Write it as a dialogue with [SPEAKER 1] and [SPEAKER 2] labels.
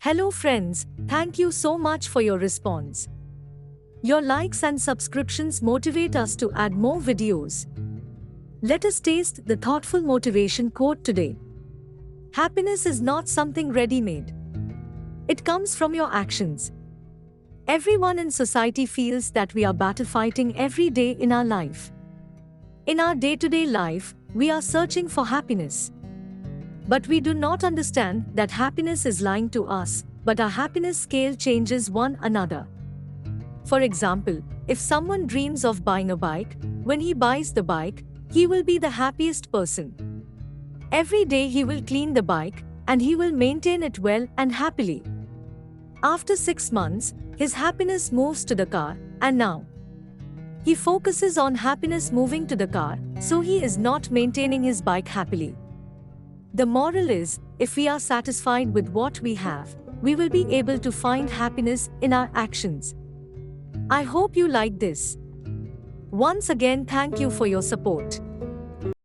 [SPEAKER 1] Hello friends, thank you so much for your response. Your likes and subscriptions motivate us to add more videos. Let us taste the thoughtful motivation quote today. Happiness is not something ready-made. It comes from your actions. Everyone in society feels that we are battle fighting every day in our life. In our day-to-day life, we are searching for happiness. But we do not understand that happiness is lying to us, but our happiness scale changes one another. For example, if someone dreams of buying a bike, when he buys the bike, he will be the happiest person. Every day he will clean the bike, and he will maintain it well and happily. After 6 months, his happiness moves to the car, and now he focuses on happiness moving to the car, so he is not maintaining his bike happily. The moral is, if we are satisfied with what we have, we will be able to find happiness in our actions. I hope you like this. Once again, thank you for your support.